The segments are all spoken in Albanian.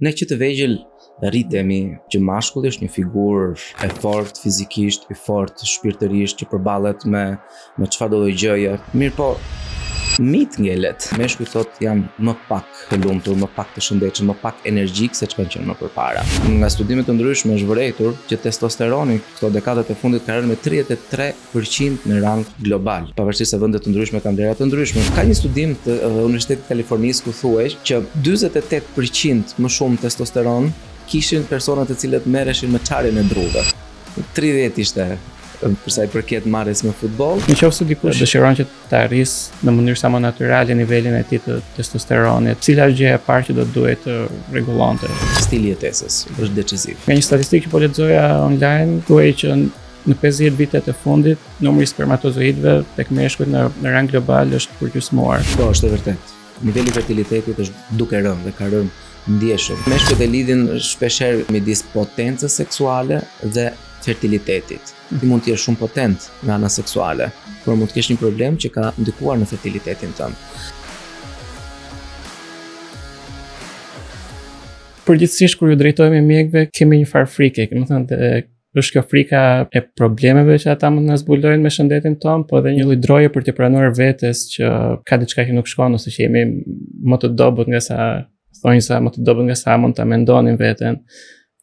Ne që të vegjël rritemi që mashkulli është një figurë e fortë fizikisht, e fortë shpirtërisht që përballet me çfarëdo lloj gjëje. Mirë po, mit ngelet. Meshkujt thotë janë më pak të lumtur, më pak të shëndetshëm, më pak energjik se ç'kanë qenë më përpara. Nga studime të ndryshme është vërejtur që testosteroni këto dekadat e fundit ka rënë me 33% në rang global, pavarësisht se vende të ndryshme kanë vlera të ndryshme. Ka një studim të Universitetit të Kalifornisë ku thuhet që 48% më shumë testosteron kishin personat të cilët merreshin me çarjen e druve. 30 ishte përsa i përket marrjes me futboll. Nëse dikush dëshiron që të arrisë në mënyrë sa më natyrale nivelin e tij të testosteronit, cila është gjëja e parë që do duhet të rregullonte? Stili i jetesës është deciziv. Nga një statistikë që po lexoja online, thuhej që në 50 vitet e fundit, numri i spermatozoidëve tek meshkujt në rang global është përgjysmuar. Po, është e vërtetë. Niveli i fertilitetit është duke rënë dhe ka rënë ndjeshëm. Meshkujt e lidhin shpeshherë midis potencës seksuale dhe fertilitetit. Ti mund të jesh shumë potent nga ana seksuale, por mund të kesh një problem që ka ndikuar në fertilitetin tënd. Përgjithsisht kur ju drejtohemi mjekëve, kemi një farë frike, është kjo frika e problemeve që ata mund na zbulojnë me shëndetin tonë, po edhe një lloj droje për të pranuar vetes që ka diçka që nuk shkon ose që jemi më të dobët nga sa mund ta mendonin veten.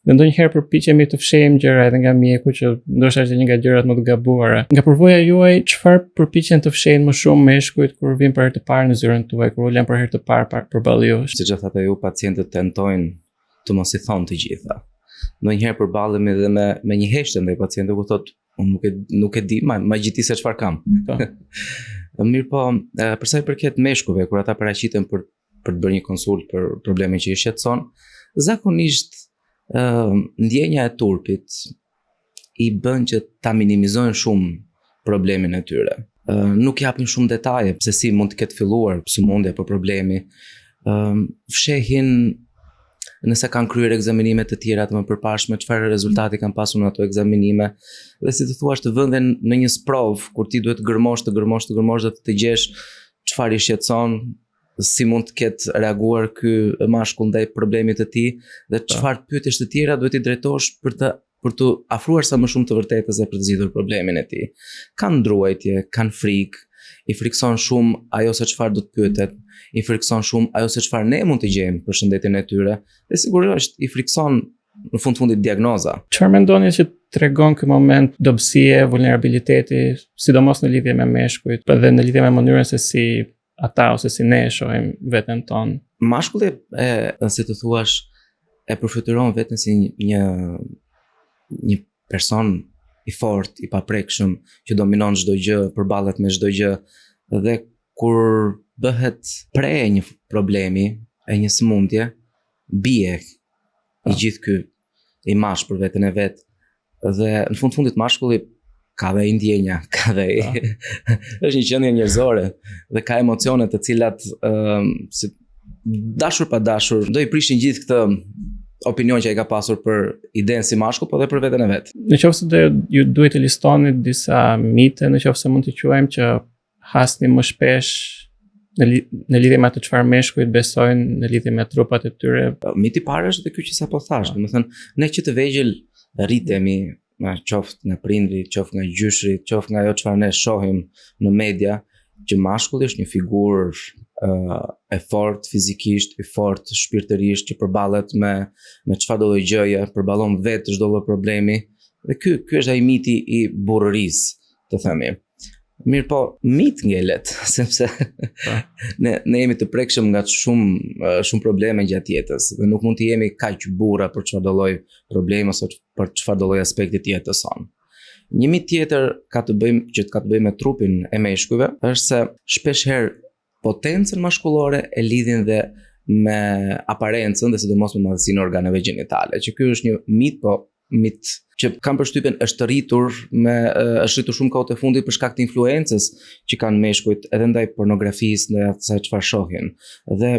Dhe ndonjëherë përpiqemi të fshehim gjëra edhe nga mjeku që ndoshta është një nga gjërat më të gabuara. Nga përvoja juaj, çfarë përpiqen të fshehin më shumë meshkujt kur vijnë për herë të parë në zyrën tuaj, kur ulen për herë të parë përballë jush? Siç e thatë ju, pacientët tentojnë të mos i thonë të gjitha. Ndonjëherë përballemi edhe me një heshtje ndaj pacientit ku thotë, unë nuk e di, ma gjithi se çfarë kam. Mirë po, përsa i përket meshkujve, kur ata paraqiten për të bërë një konsult për problemin që i shqetëson, zakonisht ndjenja e turpit i bën që ta minimizojnë shumë problemin e tyre. Nuk japin shumë detaje se si mund të ketë filluar sëmundja apo problemi. Fshehin nëse kanë kryer ekzaminime të tjera të mëparshme, çfarë rezultati kanë pasur në ato ekzaminime, dhe si të thuash të vënden në një sprov kur ti duhet të gërmosh dhe të gjesh çfarë i shqetëson, si mund të ketë reaguar ky mashkull ndaj problemit të tij dhe çfarë pyetjesh të tjera duhet i drejtosh për të afruar sa më shumë të vërtetës dhe për të zgjidhur problemin e tij. Kanë ndruajtje, kanë frikë, i frikson shumë ajo se çfarë do të pyetet, i frikson shumë ajo se çfarë ne mund të gjejmë për shëndetin e tyre, dhe sigurisht i frikson në fundit diagnoza. Çfarë mendoni që tregon ky moment dobësie, vulnerabiliteti, sidomos në lidhje me meshkujt, por edhe në lidhje me mënyrën se si ata ose si ne e shohim veten tonë? Mashkulli si të thuash, e përfituron veten si një person i fortë, i paprekshëm, që dominon çdo gjë, përballet me çdo gjë, dhe kur bëhet pre një problemi, e një sëmundje, bie i gjithë ky imazh për veten e vet. Dhe në fundit mashkulli ka dhe i ndjenja, ka dhe është një qendje njerëzore dhe ka emocione të cilat si dashur pa dashur do i prishin gjithë këtë opinion që ai ka pasur për idenë si mashkull, po edhe për veten e vet. Nëse ju duhet të listoni disa mite, nëse mund të quajmë, që hasni më shpesh në lidhje me atë çfarë meshkujt besojnë në lidhje me trupat e tyre. Miti i parë është edhe ky që sapo thash, domethënë ne që të vegjël rritemi, qoftë nga prindri, qoftë nga gjyshri, qoftë nga ajo çfarë ne shohim në media, që mashkulli është një figurë e fortë fizikisht, e fortë shpirtërisht, që përballet me çfarëdo lloj gjëje, përballon vetë çdo lloj problemi, dhe ky është ai miti i burrërisë, të themi. Mirë po, mit ngelet, sepse ne jemi të prekshëm nga shumë probleme gjatë jetës dhe nuk mund të jemi kaq burra për çfarëdo lloj problemi ose për çfarëdo lloj aspekti të jetës sonë. Një mit tjetër ka të bëjë me trupin e meshkujve, është se shpesh herë potencën mashkullore e lidhin dhe me aparencën dhe sidomos me madhësinë e organeve gjinitale, që ky është një mit që kam përshtypjen është rritur shumë kohët e fundit për shkak të influencës që kanë meshkujt edhe ndaj pornografisë, ndaj asaj çfarë shohin. Dhe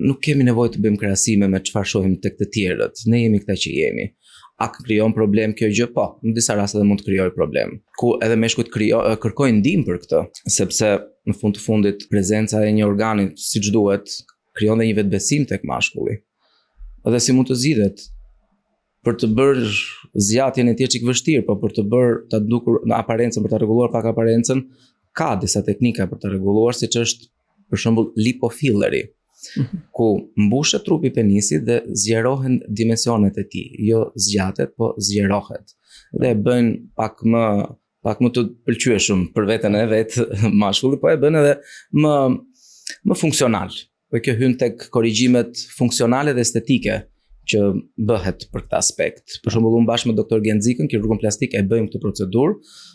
nuk kemi nevojë të bëjmë krahasime me çfarë shohim tek të tjerët. Ne jemi këta që jemi. A krijon problem kjo gjë? Po, në disa raste mund të krijojë problem. Ku edhe meshkujt kërkojnë ndihmë për këtë, sepse në fund të fundit prezenca e një organi siç duhet krijon dhe një vetbesim tek mashkulli. Dhe si mund të zgjidhet për të bërë zgjatjen e tij çik vështirë, po për të bërë ta dukur në aparencën, për ta rregulluar pak aparencën, ka disa teknika për ta rregulluar, siç është për shembull lipofilleri, ku mbushet trupi penisit dhe zgjerohen dimensionet e tij, jo zgjatet, po zgjerohet. Dhe e bën pak më të pëlqyeshëm për veten e vet mashkulli, po e bën edhe më funksional. Dhe kjo hyn tek korrigjimet funksionale dhe estetike që bëhet për këtë aspekt. Për shembull, unë bashkë me doktor Genzikën, kirurgun plastik, e bëjmë këtë procedurë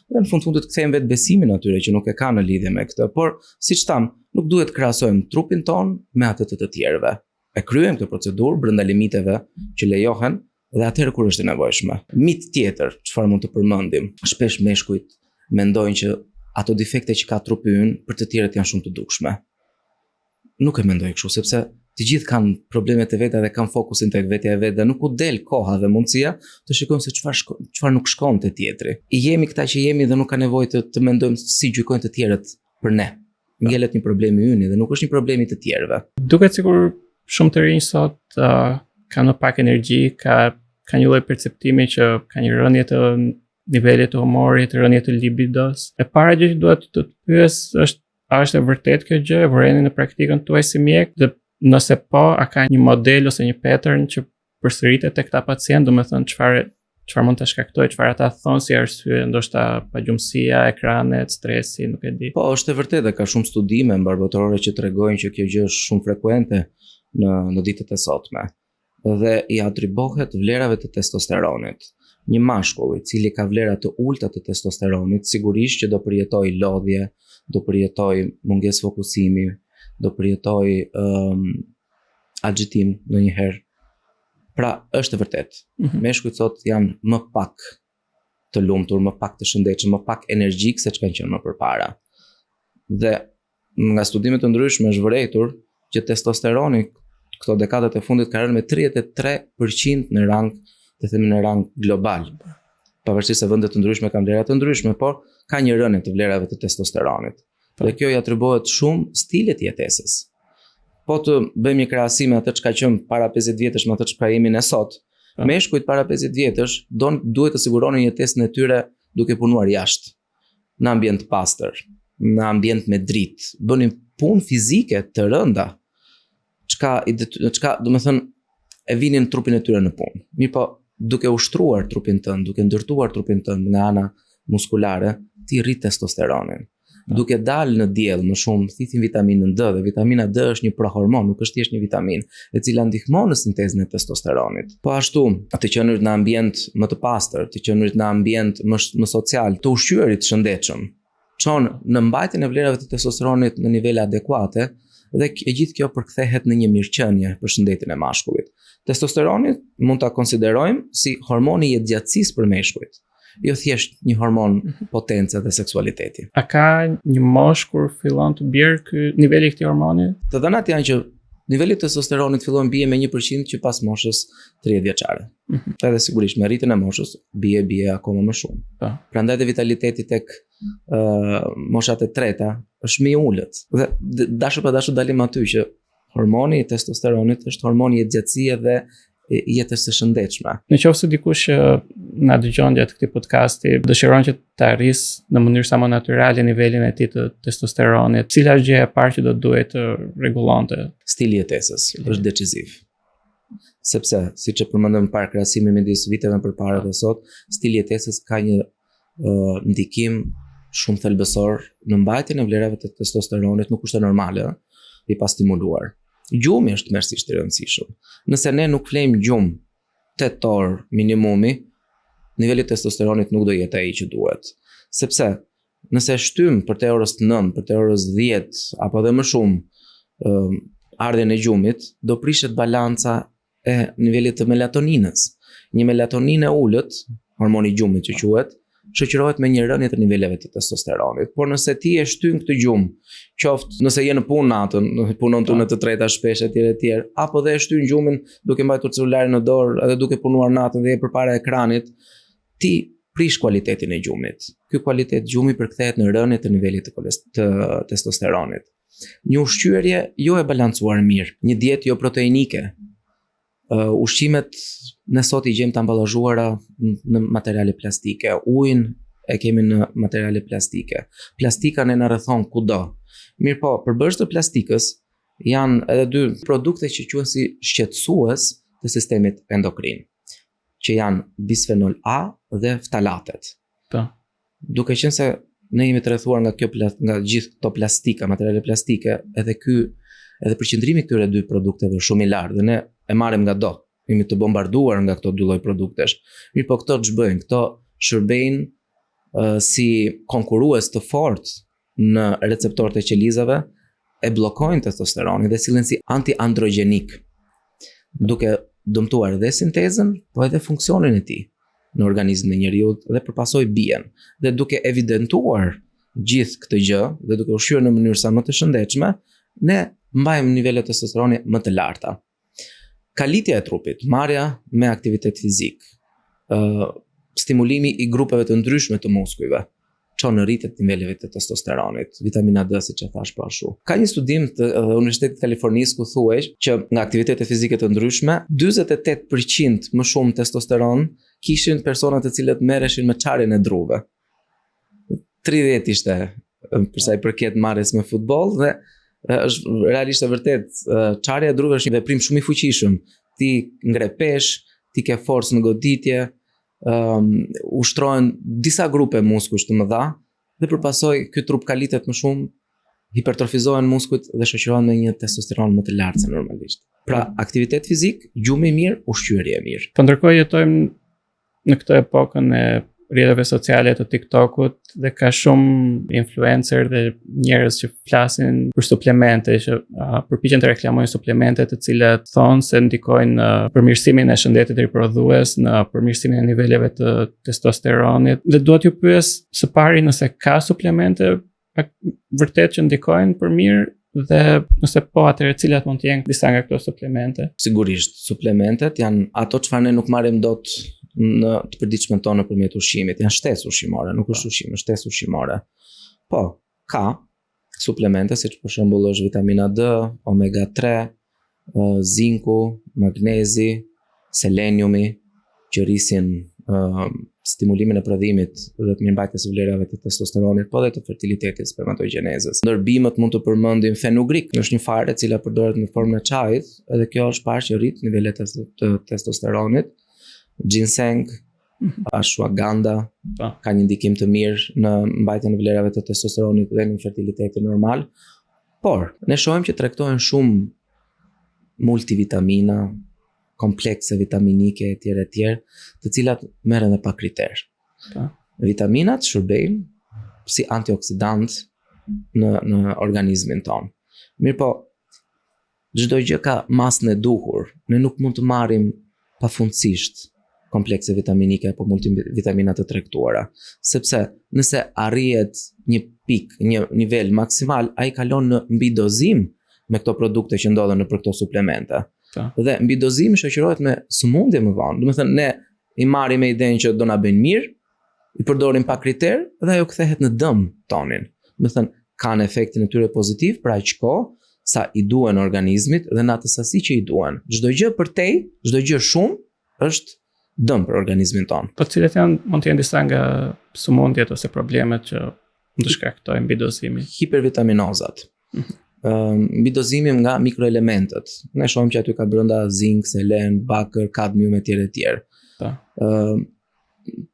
dhe në fundit kthejmë vetë besimin atyre që nuk e kanë në lidhje me këtë, por siç tham, nuk duhet krahasojmë trupin ton me atë të tjerëve. E kryejmë këtë procedurë brenda limiteve që lejohen dhe atëherë kur është e nevojshme. Mit tjetër, çfarë mund të përmendim? Shpesh meshkujt mendojnë që ato defekte që ka trupi ynë për të tjerët janë shumë të dukshme. Nuk e mendoj kështu, sepse të gjithë kanë problemet e veta dhe kanë fokusin tek vetja e vet dhe nuk u del koha dhe mundësia të shikojmë se çfarë nuk shkon te tjetri. Jemi këta që jemi dhe nuk ka nevojë të mendojmë si gjykojnë të tjerët për ne. Ngjelet një problemi ynë dhe nuk është një problemi të tjerëve. Duket sikur shumë të rinj sot kanë më pak energji, ka një lloj perceptimi që ka një rënje të nivelit të humorit, rënje të libidos. E para gjë që duhet të pyes është a është e vërtet kjo gjë, e vëreni në praktikën tuaj si mjek, dhe nëse po, a ka një model ose një pattern që përsëritet tek këta pacient, domethënë çfarë mund ta shkaktojë, çfarë ata thonë si arsye, ndoshta pagjumësia, ekranet, stresi, nuk e di. Po, është e vërtetë, ka shumë studime mbarbotorore që tregojnë që kjo gjë është shumë frekuente në ditët e sotme dhe i atribohet vlerave të testosteronit. Një mashkull i cili ka vlera të ulta të testosteronit, sigurisht që do përjetoj lodhje, do përjetoj mungesë fokusimi, do përjetoj agjitim ndonjëherë. Pra, është e vërtetë. Meshkujt sot janë më pak të lumtur, më pak të shëndetshëm, më pak energjik se ç'kanë qenë më përpara. Dhe nga studime të ndryshme është vërejtur që testosteroni këto dekadat e fundit ka rënë me 33% në rang, të themi në rang global. Pavarësisht se vende të ndryshme kanë vlera të ndryshme, por ka një rënje të vlerave të testosteronit. Dhe kjo i atribuohet shumë stilit jetesës. Po të bëjmë një krahasim me atë çka qenë para 50 vjetësh me atë çka jemi ne sot. Meshkujt para 50 vjetësh duhet të siguronin jetesën e tyre duke punuar jashtë, në ambient pastër, në ambient me dritë, bënin punë fizike të rënda. Çka, domethënë, e vinin trupin e tyre në punë. Mirë po, duke ushtruar trupin tënd, duke ndërtuar trupin tënd nga ana muskulare, ti rrit testosteronin. Duke dalë në diell më shumë, thithin vitaminën D, dhe vitamina D është një prohormon, nuk është thjesht një vitaminë, e cila ndihmon në sintezën e testosteronit. Po ashtu, të qenurit në ambient më të pastër, të qenurit në ambient më social, të ushqyerit shëndetshëm, çon në mbajtjen e vlerave të testosteronit në nivele adekuate, dhe e gjithë kjo përkthehet në një mirëqenie për shëndetin e mashkullit. Testosteroni mund ta konsiderojmë si hormoni i jetëgjatësisë për meshkujt, jo thjesht një hormon potence dhe seksualiteti. A ka një moshë kur fillon të bjerë ky niveli i këtij hormoni? Të dhënat janë që niveli i testosteronit fillon bie me 1% që pas moshës 30 vjeçare. Edhe sigurisht me rritjen e moshës bie akoma më shumë. Prandaj dhe vitaliteti tek moshat e treta është më i ulët. Dhe dashur pa dashur dalim aty që hormoni i testosteronit është hormoni i jetëgjatësie dhe jetës së shëndetshme. Nëse dikush na dëgjon gjatë këtij podcasti dëshiron që të arrisë në mënyrë sa më natyrale nivelin e tij të testosteronit, cila është gjëja e parë që do duhet të rregullonte? Stili i jetesës është deciziv. Sepse, siç e përmendëm para krahasimin midis viteve përpara dhe sot, stili i jetesës ka një ndikim shumë thelbësor në mbajtjen e vlerave të testosteronit, nuk është e normale i pastimuluar. Gjumi është mërësisht i rëndësishëm. Nëse ne nuk flejmë gjumë 8 orë minimumi, niveli testosteronit nuk do jetë ai që duhet. Sepse nëse shtym për te orës 9, për te orës 10 apo dhe më shumë ardhjen e gjumit, do prishet balanca e nivelit të melatoninës. Një melatonin e ulët, hormoni i gjumit që quhet, shoqërohet me një rënje të niveleve të testosteronit. Por nëse ti e shtyn këtë gjumë, qoftë nëse je në punë natën, punon turne të treta shpesh etj, apo dhe e shtyn gjumin duke mbajtur celularin në dorë edhe duke punuar natën dhe je përpara ekranit, ti prish kualitetin e gjumit. Ky kualitet gjumi përkthehet në rënje të nivelit të testosteronit. Një ushqyerje jo e balancuar mirë, një dietë jo proteinike, Ushqimet ne sot i gjejmë të amballazhuara në materiale plastike. Ujin e kemi në materiale plastike. Plastika ne na rrethon kudo. Mirë po, përbërës të plastikës janë edhe dy produkte që quhen si shqetësues të sistemit endokrin, që janë bisfenol A dhe ftalatet. Po. Duke qenë se ne jemi të rrethuar nga nga gjithë këto plastika, materiale plastike, edhe përqendrimi këtyre dy produkteve shumë i lartë dhe ne e marrim nga dot. Jemi të bombarduar nga këto dy lloj produktesh. Mirë po këto ç'bëjnë? Këto shërbejnë si konkurrues të fortë në receptorët e qelizave, e bllokojnë testosteronin dhe sillen si anti-androgenik, duke dëmtuar edhe sintezën, po edhe funksionin e tij në organizmin e njerëzit dhe përpasoj bien. Dhe duke evidentuar gjithë këtë gjë dhe duke ushqyer në mënyrë sa më të shëndetshme, ne mbajmë nivelet e testosteronit më të larta. Kalitja e trupit, marrja me aktivitet fizik, stimulimi i grupeve të ndryshme të muskujve, çon në rritje të niveleve të testosteronit, vitamina D, siç e thash po ashtu. Ka një studim të Universitetit të Kalifornisë ku thuhej që nga aktivitete fizike të ndryshme, 48% më shumë testosteron kishin persona të cilët merreshin me çarjen e druve. 30 ishte për sa i përket marrjes me futboll dhe është realisht e vërtet çarja e druve është një veprim shumë i fuqishëm. Ti ngre peshë, ti ke forcë në goditje, ushtrohen disa grupe muskujsh të mëdha dhe përpasoj ky trup kalitet më shumë, hipertrofizohen muskujt dhe shoqërohen me një testosteron më të lartë se normalisht. Pra, aktivitet fizik, gjumë i mirë, ushqyerje e mirë. Po ndërkohë jetojmë në këtë epokën e rrjeteve sociale të TikTokut dhe ka shumë influencer dhe njerëz që flasin për suplemente, që përpiqen të reklamojnë suplemente të cilat thonë se ndikojnë në përmirësimin e shëndetit riprodhues, në përmirësimin e niveleve të testosteronit. Dhe dua t'ju pyes së pari nëse ka suplemente vërtet që ndikojnë për mirë dhe nëse po, atëherë cilat mund të jenë disa nga këto suplemente? Sigurisht, suplementet janë ato çfarë ne nuk marrim dot në të përditshmën tonë nëpërmjet ushqimit. Janë shtesë ushqimore, nuk është ushqim, është shtesë ushqimore. Po, ka suplemente siç për shembull është vitamina D, omega 3, zinku, magnezi, seleniumi, që rrisin stimulimin e prodhimit dhe të mirëmbajtjes së vlerave të testosteronit, po dhe të fertilitetit, spermatogjenezës. Ndërbimet mund të përmendim fenugrik, është një farë e cila përdoret në formën e çajit, edhe kjo është parë që rrit nivelet të testosteronit. Ginseng, ashwagandha, ka një ndikim të mirë në mbajtjen e vlerave të testosteronit dhe në fertilitetin normal. Por, ne shohim që tregtohen shumë multivitamina, komplekse vitaminike etj, të cilat merren edhe pa kriter. Vitaminat shërbejnë si antioksidant në organizmin tonë. Mirë po, çdo gjë ka masën e duhur. Ne nuk mund të marrim pafundësisht komplekse vitaminike apo multivitamina të tregtuara, sepse nëse arrihet një pikë, një nivel maksimal, ai kalon në mbidozim me këto produkte që ndodhen nëpër këto suplemente. Dhe mbidozimi shoqërohet me sëmundje më vonë. Do të thënë ne i marrim me idenë që do na bëjnë mirë, i përdorim pa kriter dhe ajo kthehet në dëm tonin. Do të thënë kanë efektin e tyre pozitiv për aq kohë sa i duhen organizmit dhe në atë sasi që i duhen. Çdo gjë përtej, çdo gjë shumë është dëm për organizmin ton. Po cilat mund të jenë disa nga sëmundjet ose problemet që mund të shkaktojnë mbidozimi? Hipervitaminozat. Mbidozimi nga mikroelementet. Ne shohim që aty ka brenda zink, selen, bakër, kadmium etj.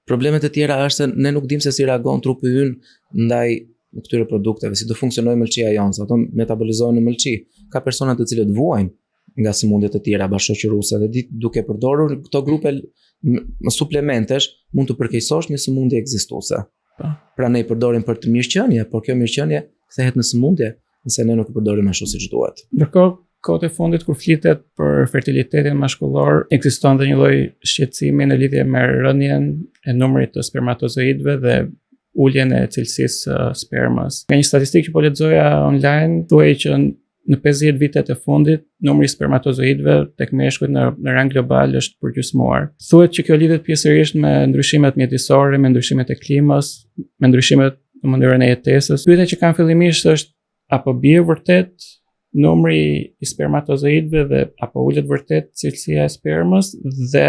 Problemet e tjera është se ne nuk dimë se si reagon trupi ynë ndaj këtyre produkteve, si do funksionojë mëlçia jonë, ato metabolizohen në mëlçi. Ka persona të cilët vuajnë nga sëmundje të tjera bashkëshoqëruese dhe duke përdorur këto grupe suplementesh mund të përkeqësosh një sëmundje ekzistuese. Pra ne i përdorim për të mirëqenie, por kjo mirëqenie kthehet në sëmundje nëse ne nuk e përdorim ashtu siç duhet. Ndërkohë, kohët e fundit kur flitet për fertilitetin mashkullor, ekziston dhe një lloj shqetësimi në lidhje me rënien e numrit të spermatozoidëve dhe uljen e cilësisë spermës. Nga një statistikë që po lexoja online, thuhej që në 50 vitet e fundit, numri i spermatozoidëve tek meshkujt në rang global është përgjysmuar. Thuhet që kjo lidhet pjesërisht me ndryshimet mjedisore, me ndryshimet e klimës, me ndryshimet në mënyrën e jetesës. Pyetja që kanë fillimisht është apo bie vërtet numri i spermatozoidëve dhe apo ulet vërtet cilësia e spermës dhe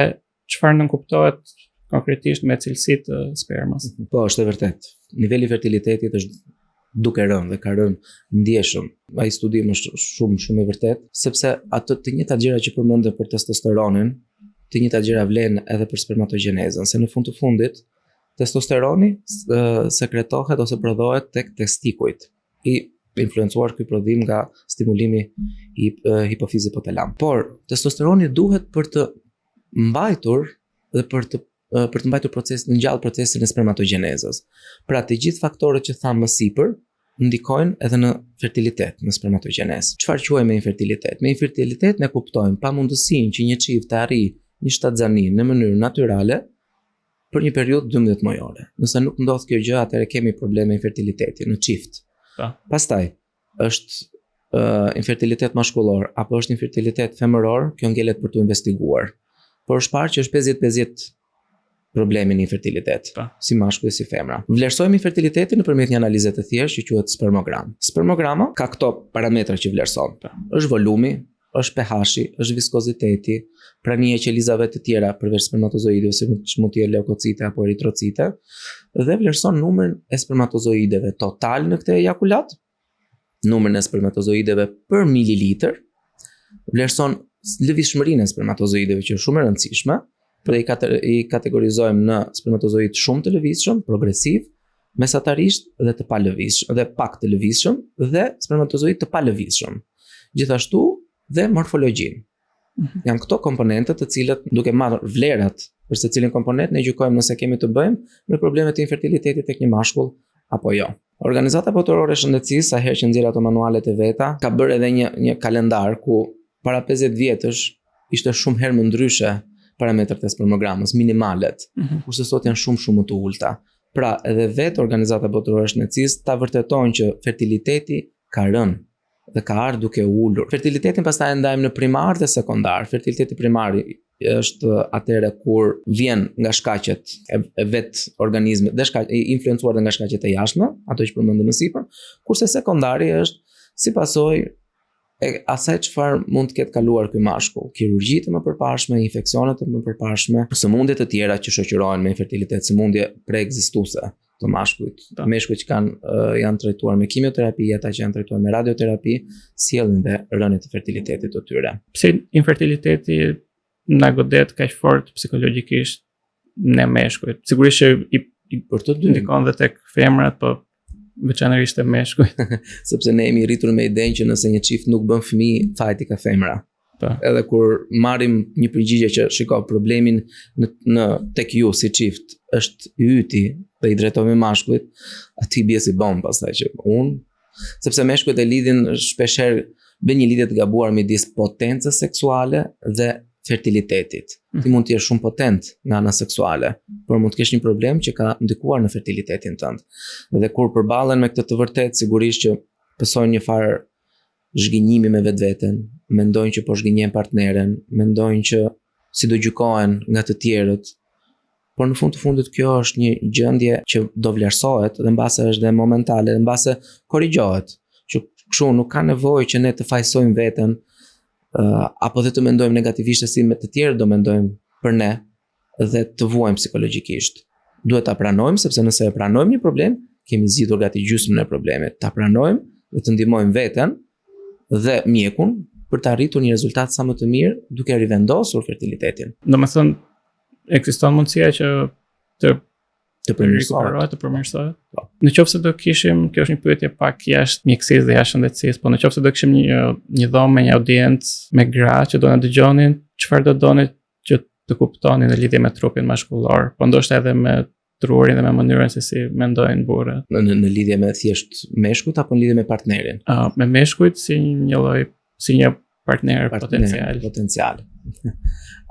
çfarë nënkuptohet konkretisht me cilësitë të spermës. Po, është e vërtet. Niveli i fertilitetit është duke rënë dhe ka rënë ndjeshëm. Ai studim është shumë i vërtet, sepse ato të njëjtat gjëra që përmendën për testosteronin, të njëjtat gjëra vlen edhe për spermatogjenezën, se në fund të fundit testosteroni sekretohet ose prodhohet tek testikujt. I influencuar ky prodhim nga stimulimi i hipofizit hipotalam. Por testosteroni duhet për të mbajtur dhe për të mbajtur në gjallë procesin e spermatogjenezës. Pra të gjithë faktorët që thamë më sipër ndikojnë edhe në fertilitet, në spermatogjenezë. Çfarë quajmë me infertilitet? Me infertilitet ne kuptojmë pamundësinë që një çift të arrijë një shtatzani në mënyrë natyrale për një periudhë 12 mujore. Nëse nuk ndodh kjo gjë, atëherë kemi probleme infertiliteti në çift. Pastaj është infertilitet mashkullor apo është infertilitet femëror, kjo ngelet për të investiguar. Por është parë që është 50-50 problemin infertilitet, si mashkulli si femra. Vlerësojmë infertilitetin nëpërmjet një analize të thjeshtë që quhet spermogram. Spermograma ka këto parametra që vlerëson. Është volumi, është pH-i, është viskoziteti, prania e qelizave të tjera përveç spermatozoidëve, si mund të jenë leukocite apo eritrocite, dhe vlerëson numrin e spermatozoideve total në këtë ejakulat, numrin e spermatozoideve për mililitër, vlerëson lëvizshmërinë e spermatozoideve që është shumë e rëndësishme, dhe i kategorizojmë në spermatozoid shumë të lëvizshëm, progresiv, mesatarisht dhe të palëvizshëm, dhe pak të lëvizshëm dhe spermatozoid të palëvizshëm. Gjithashtu dhe morfologjinë. Janë këto komponentët të cilët duke marrë vlerat për secilin komponent ne gjykojmë nëse kemi të bëjmë me problemet e infertilitetit tek një mashkull apo jo. Organizata Botërore e Shëndetësisë, sa herë që nxjerr ato manualet e veta, ka bërë edhe një kalendar ku para 50 vjetësh ishte shumë herë më ndryshe parametrat e spermogramës, minimalet, kurse sot janë shumë më të ulta. Pra, edhe vetë Organizata Botërore e Shëndetësisë ta vërtetojnë që fertiliteti ka rënë dhe ka ardhur duke ulur. Fertilitetin pastaj e ndajmë në primar dhe sekondar. Fertiliteti primar është atëre kur vjen nga shkaqet e vet organizmit, dhe influencuar nga shkaqet e jashtme, ato që përmendëm më sipër, kurse sekondari është si pasojë e asaj çfarë mund të ketë kaluar ky mashkull, kirurgji të mëpërpashme, infeksione të mëpërpashme, sëmundje të tjera që shoqërohen me infertilitet, sëmundje preekzistuese të mashkullit. Meshkujt që janë trajtuar me kimioterapi, ata që janë trajtuar me radioterapi, sjellin dhe rënje të fertilitetit të tyre. Pse infertiliteti na godet kaq fort psikologjikisht ne meshkujt? Sigurisht që i për të dy ndikon dhe tek femrat, po veçanërisht e meshkujt. Sepse ne jemi rritur me idenë që nëse një çift nuk bën fëmijë, fajti ka femra. Edhe kur marrim një përgjigje që shiko problemin në tek ju si çift është yti dhe i drejtohemi mashkullit, aty bie si bombë pastaj që sepse meshkujt e lidhin shpeshherë bën një lidhje të gabuar midis potencës seksuale dhe fertilitetit. Ti mund të jesh shumë potent nga ana seksuale, por mund të kesh një problem që ka ndikuar në fertilitetin tënd. Dhe kur përballen me këtë të vërtetë, sigurisht që pësojnë një farë zhgënjimi me vetveten, mendojnë që po zhgënjejnë partneren, mendojnë që si do gjykohen nga të tjerët. Por në fund të fundit kjo është një gjendje që do vlerësohet dhe mbase është dhe momentale, dhe mbase korrigjohet. Që kështu nuk ka nevojë që ne të fajsojmë veten apo dhe të mendojmë negativisht si me të tjerë do mendojmë për ne dhe të vuajmë psikologjikisht. Duhet ta pranojmë, sepse nëse e pranojmë një problem, kemi zgjidhur gati gjysmën e problemit. Ta pranojmë dhe të ndihmojmë veten dhe mjekun për të arritur një rezultat sa më të mirë duke rivendosur fertilitetin. Domethënë ekziston mundësia që të përmirësohet. Në qoftë se do kishim, kjo është një pyetje pak jashtë mjekësisë dhe jashtë shëndetësisë, po në qoftë se do kishim një dhomë, një audiencë me gra që do na dëgjonin, çfarë do doni që të kuptonin në lidhje me trupin maskullor, po ndoshta edhe me trurin dhe me mënyrën se si mendojnë burrat. Në lidhje me thjesht meshkujt apo në lidhje me partnerin? Me meshkujt si një partner potencial.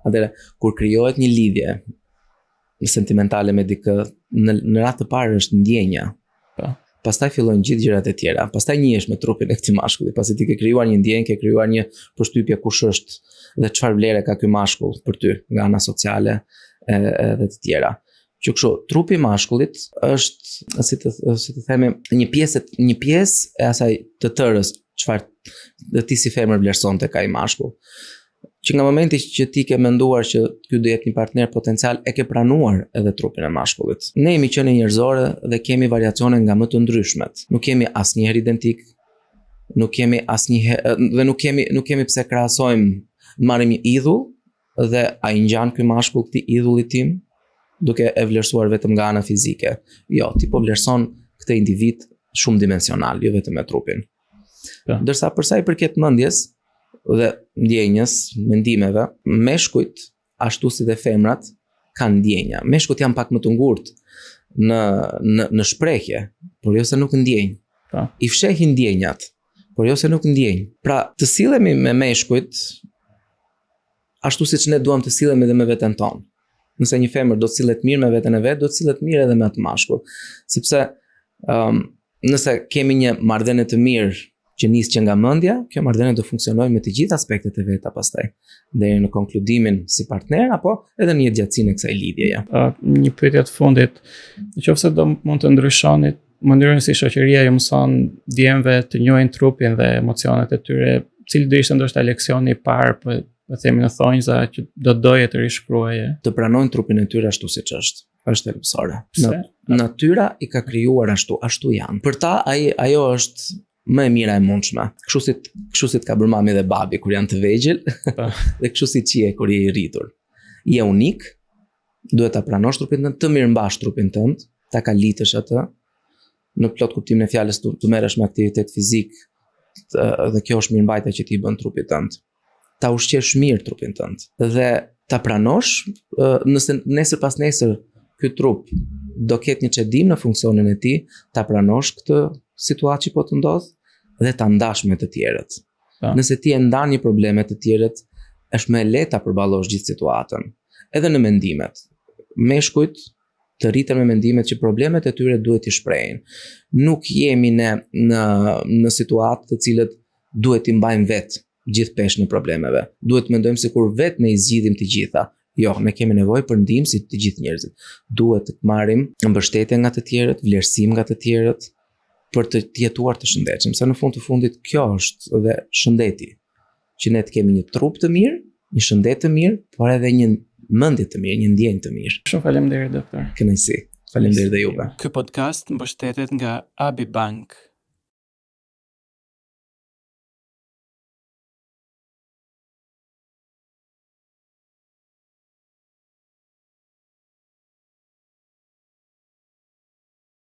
Atëherë, kur krijohet një lidhje sentimentale me dikë, në radhë të parë është ndjenja. Pastaj fillojnë gjithë gjërat e tjera. Pastaj njihesh me trupin e këtij mashkulli, pasi ti ke krijuar një ndjenjë, ke krijuar një përshtypje kush është dhe çfarë vlere ka ky mashkull për ty nga ana sociale dhe të tjera. Që kështu, trupi i mashkullit është, si të themi, një pjesë e asaj të tërës çfarë dhe ti si femër vlerësonte ka i mashkull. Që nga momenti që ti ke menduar që ky do jetë një partner potencial, e ke pranuar edhe trupin e mashkullit. Ne jemi qenë njerëzore dhe kemi variacione nga më të ndryshmet. Nuk kemi asnjëherë identik, nuk kemi asnjëherë dhe nuk kemi pse krahasojmë, marrim një idhull dhe ai ngjan ky mashkull këtij idhullit tim, duke e vlerësuar vetëm nga ana fizike. Jo, ti po vlerëson këtë individ shumë dimensional, jo vetëm me trupin. Ja. Ndërsa përsa i përket mendjes dhe ndjenjës, mendimeve, meshkujt, ashtu si dhe femrat, kanë ndjenja. Meshkujt janë pak më të ngurtë në shprehje, por jo se nuk ndjejnë. Pa. I fshehin ndjenjat, por jo se nuk ndjejnë. Pra, të sillemi me meshkujt ashtu siç ne duam të sillemi edhe me veten tonë. Nëse një femër do të sillet mirë me veten e vet, do të sillet mirë edhe me atë mashkull. Sepse nëse kemi një marrëdhënie të mirë që nis që nga mendja, kjo marrëdhënie do funksionojë me të gjithë aspektet e veta pastaj, deri në konkludimin si partner apo edhe në gjatësinë e kësaj lidhjeje. Një pyetje të fundit, nëse do mund të ndryshoni mënyrën si shoqëria ju mëson djemve të njohin trupin dhe emocionet e tyre, cili do ishte ndoshta leksioni i parë, po themi në thonjza që do doje të rishkruaje? Të pranojnë trupin e tyre ashtu siç është. Është thelbësore. Natyra i ka krijuar ashtu janë. Për ta ajo është më e mira e mundshme. Kështu si ka bërë mami dhe babi kur janë të vegjël, dhe kështu si qie kur je i rritur. Je unik, duhet ta pranosh trupin tënd, të mirëmbash trupin tënd, ta kalitësh atë, në plot kuptimin e fjalës të merresh me aktivitet fizik, dhe kjo është mirëmbajtja që ti bën trupit tënd. Ta ushqesh mirë trupin tënd dhe ta pranosh, nëse nesër pas nesër ky trup do ketë një çedim në funksionin e tij, ta pranosh këtë situatë që po të ndodh dhe ta ndash me të tjerët. Nëse ti e ndan një problem me të tjerët, është më lehtë ta përballosh gjithë situatën. Edhe në mendimet. Meshkujt të rriten me mendimet që problemet e tyre duhet i shprehin. Nuk jemi në situatë të cilët duhet i mbajmë vetë gjithë peshën e problemeve. Duhet mendojmë sikur vetë ne i zgjidhim të gjitha. Jo, ne kemi nevojë për ndihmë si të gjithë njerëzit. Duhet të marrim mbështetje nga të tjerët, vlerësim nga të tjerët për të jetuar të shëndetshëm. Se në fund të fundit kjo është dhe shëndeti. Që ne të kemi një trup të mirë, një shëndet të mirë, por edhe një mendje të mirë, një ndjenjë të mirë. Shumë faleminderit doktor. Kënaqësi. Faleminderit dhe juve. Ky podcast mbështetet nga Abi Bank.